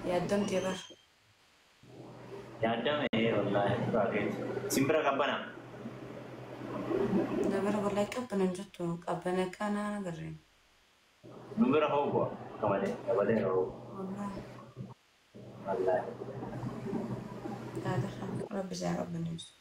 يا دم تبر يا دم إيه والله راجع سيمبرا كبنا دبر والله كبنا جتو كبنا كان أنا قرين نمبر هو كمان هو والله والله هذا ربي زي ربنا يسوع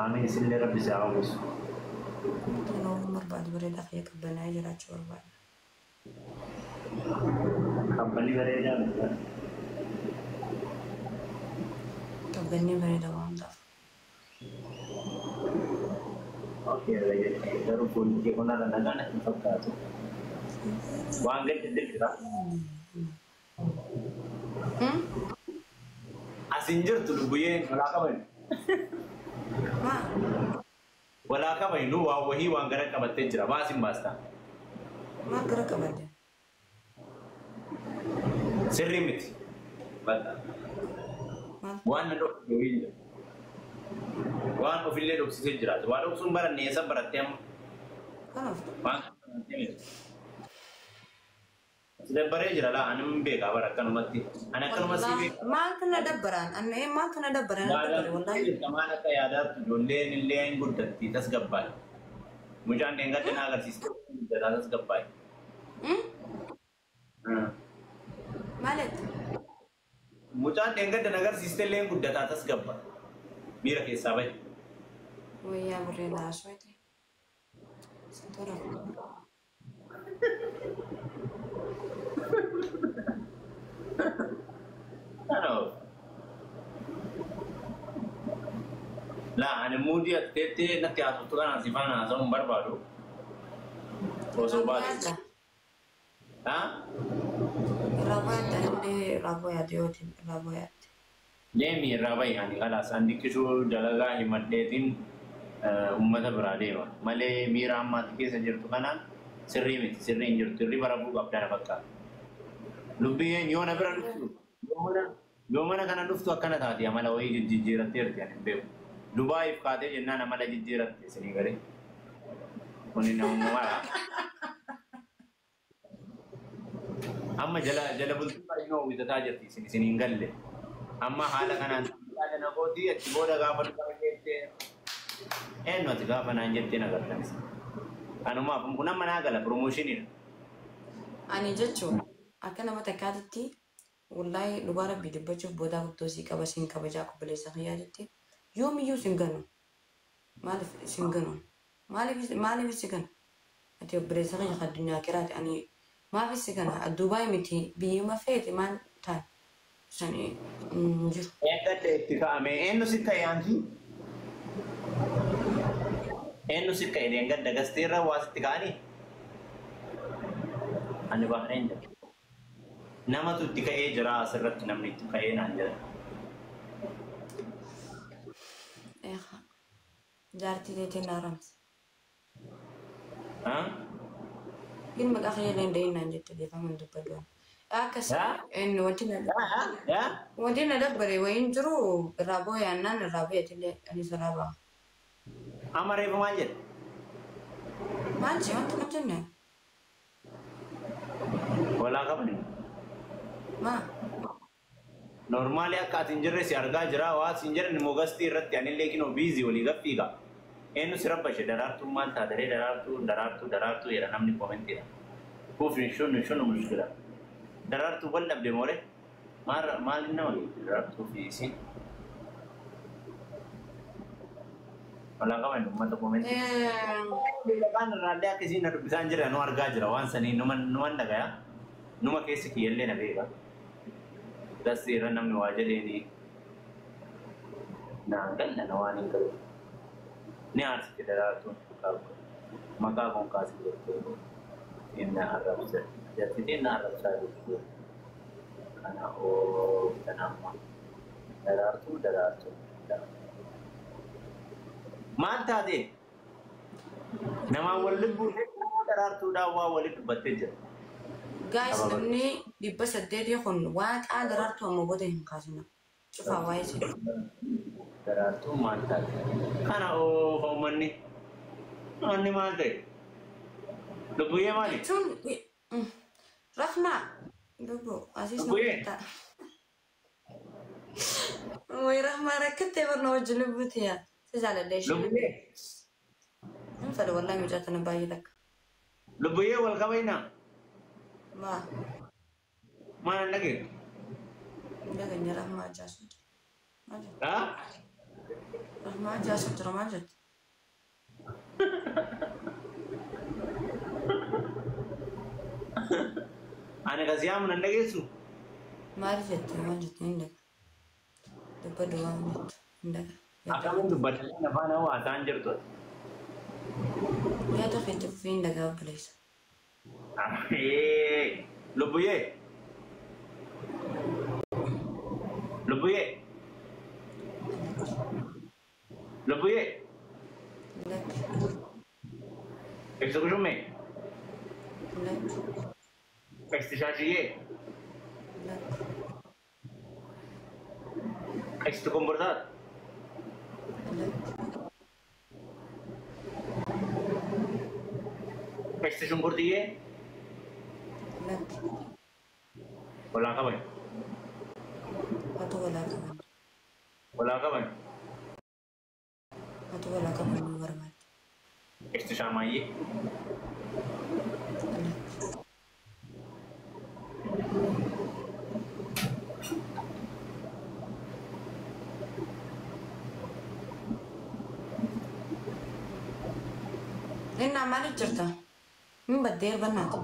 آمين سيل ربي سعوس لو مر بعد بريد أخي كبنا يجرى شور بعد كمبني بريدا كبني بريد وام ضاف اوكي رجع terus pun dia pernah nanya fakta tu wangan tidak kita asinjir tu buye wala ka bai nu wa wahi wangara ka batte jira ba sin basta ما أقرأ كبده sirri miti bata wan do wiil wan ofille do sise jira wa do sun baran ne sabaratem خلاص wan sida bare jira la anum be ga barakan matti ana kan masibe ما كنا دبران أنا إيه ما كنا دبران والله kemana ka yadat jolle nillen guddatti tas gabbal mujan denga tena agar sistem das gabbal مالك mujan denga tena agar sistem len guddata tas gabbal mira ke sabai ويا بريد عشوائي ستورة ano la ane mudi atete na tiasu tu kan sifana so barbado oso bali ha رابعة عندي رابعة ديوتي رابعة Demi rabai hani kalas andi kishu dalaga himaddetin ummata biradema male mira amma tikesa jirtu kana sirri miti sirri jirtu sirri barabu abdana bakka lubbiyen yona biran yomana kana duftu akkana taati amala wayi jijjiirateerti ani beeku dubai kaate jennaan amala jijjiiratte sini gare kuni namumara amma jala bultu qarino witata jirti sini ngalle amma haala kanaan yaada namooti achi booda gaafa dhufan jette eenyu ati gaafa naan jettee nagartanis kanumaaf kun amma naa gala promoshiniidha أنا جتشو أكنا ما تكادتي والله لبارة بيدبجوا بودا كتوسي كبسين كبجاكو بليس خيالتي يوم يو سنغنو مالي سنغنو مالي في سنغنو أتيو بليس خيال الدنيا كرات أني ما في سنغنو الدبي متي بيوم فيتي ما تاي سني نجر eeggadde itti ka'ame eenyu si ta'e aanti eenyu si ta'e eeggadda gasteerra waa sitti ka'anii ani bahareen jedha namatu itti ka'ee jira asirratti namni itti ka'ee naan jedha إيه جارتي ديتي نارمس قل ما أخي لين دينا نجت دي فمن دبدون أكس إنه ودينا دبري وينجروا الرابو يعني أنا الرابية اللي أنا سرابا amma reefu maal jedhe ما أنت ما أنت مجنة walaa qabni ما normaali akka ati hin jirre si argaa jira waa si hin jirre immoo gastii irratti anillee kinoo biizii walii gaffiiga eenyu si rabbashe daraartuu maal taataree daraartuu jedha namni koomentiidha kuuf shunu mushkila daraartuu wal dhabde moore maal nama daraartuu fi isin walaa qaban uummata koomentii kan irraallee akka isiin na dubbisaan jira nu argaa jira waan sanii numan dhagaya numa keessa kiyyallee na beeka Dasti irra namni waa jedheeni naan galla na waan hin galu ni aarsitti daraartuun maqaa kun kaasii jettee inni arrabsa jattitee na arrabsaa jettee kana tanamma daraartuu maal taate namaan wal lubbuun daraartuudhaan waa walitti dubbattee jira guys namni dibba saddeet yakun waaqa daraartuu amma booda hin kaasina cufaa waa'ee jedhu daraartuu maal taate kana manni maal ta'e lubbuyyee maali jechuun rafnaa Dubbo asiis nu Lubbuye. bitta. Wayra mara kete barno wajjulu butiya. Sisala deshi. Lubbuye. Fala wallahi mujatana bayi lak. Lubbuye wal qabayna. Ma Mana lagi? daga nyara ma jasu. Majat. Ha? Ma jasu majat. Ani kasiyam nan lagi su. Marifet majat indak. Dubbo dua majat. Indak. Akamu tu baca nafana wa tanjir tu. Ya ta fete fi indak place. Eh, Lubbuye. Lubbuye. Lubbuye. Lak. Ekso kusume. Lak. Ekstishajiye. Lak. Eksto conversar. Lak. Eksto shumburtiye. Lak. Wala ka ba? Atu wala kaman. Wala ka ba? Atu wala kaman warmat. Eksto shamaye. Inna mali jirta. Min baddeer bannaati.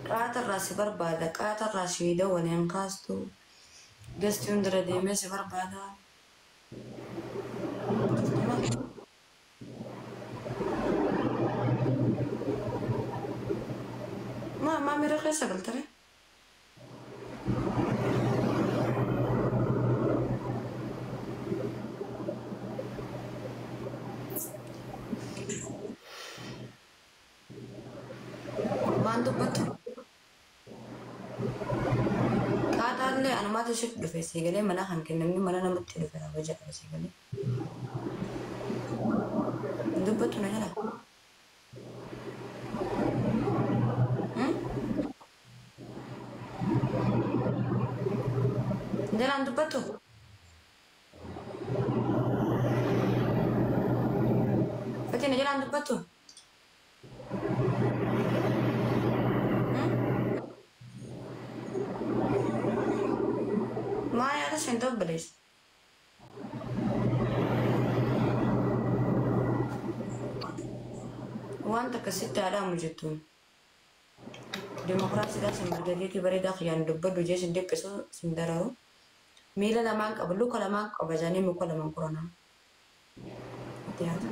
Qaatarraa si barbaada. Qaatarraa shiida waliin kaastu. Gasti hundira deemee si barbaada. Maa miira keessa galtare? Waan dubbatu? Qaataallee anumaata ishee dhufe siigalee mana kan kennamni mana namatti dhufe raaba jedhama siigalee. Dubbatu na jala. Jalaan dubbatu? Fatiin jalaan dubbatu? Maa yaada isheen dobbilees? Wanta akkasitti haadhaamu jettuun. Dimokiraasiidhaan simbirgageetii bareedaa kiyyaan dubbadhu jee sin dhiphisu sin dararu. Miila lamaan qaba luka lamaan qaba jaanii muka lamaan qoranaa. Itti haata.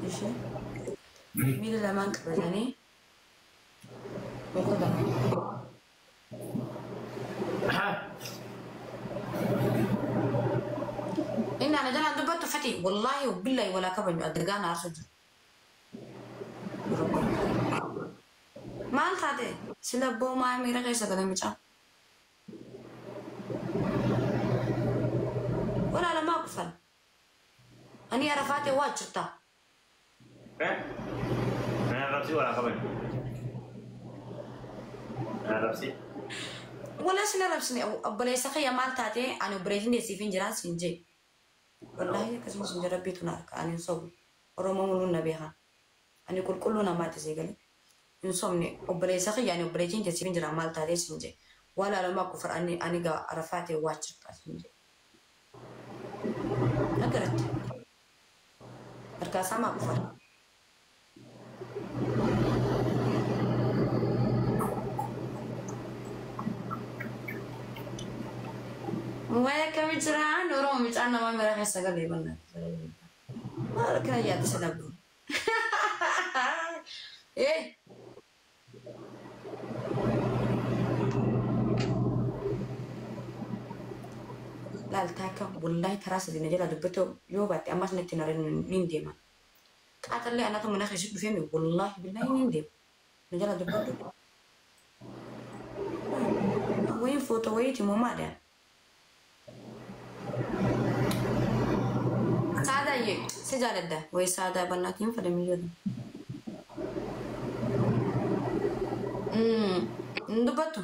Ishee miila lamaan qaba jaanii muka lamaan. إن أنا جانا دبته فتي والله وبالله ولا كبر أدرجانا أرسل ما أنت هذا سلبوا ما أمير غير سكنا مجا ولا أنا ما أقفل أني عرفاتي واجرتا أنا رفسي ولا كبر أنا رفسي ولا سنة رفسني أبلي سخي مال تاتي أنا بريجين يسيفين جران سنجي والله كسم سنجي ربي تنارك أنا نصب روما مولون نبيها أنا كلنا ما تزيجلي نصومني أبلي سخي يعني بريجين يسيفين جران مال تاتي سنجي ولا لما كفر أني جا عرفاتي واجرتا سنجي أقرأت أركاسا ما كفر ويا كم جران وروم جران ما مرة خسّة قلبي بنا ما ركنا يا تسلبون إيه لا التاكا والله تراس دي نجلا دبته يوبات أما سنتي نارين ننديما قاتل لي أنا ثم نخرج شد فيني والله بالله ننديم نجلا دبته فوتو ويتي مو مالي سادة يي سجالة ده وي سادة بناتين فلميو ندبتو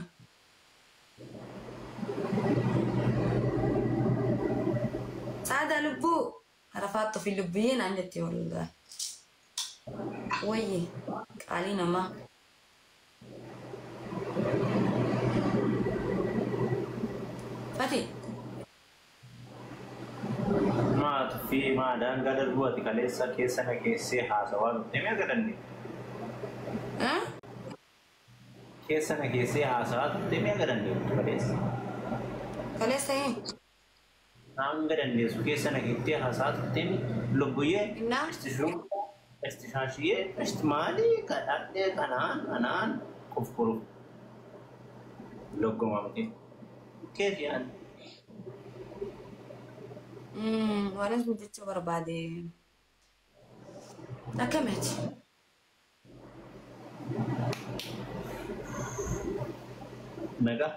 سادة لبو عرفات في اللبيين عندتي والله وي علينا ما فتي ما في ما دان قدر بوتي كاليسا كيسنا كيسي حاسوال تمي قدرني ها كيسنا كيسي حاسوال تمي قدرني كاليسا كاليسا ايه نعم قدرني سو كيسنا كيسي حاسوال تمي لبويه إنها استشوف استشاشيه استمالي كأكل أنان كفكرو لوكو مامتي كيف يعني وانا بدي تصور بعدين أكملت مega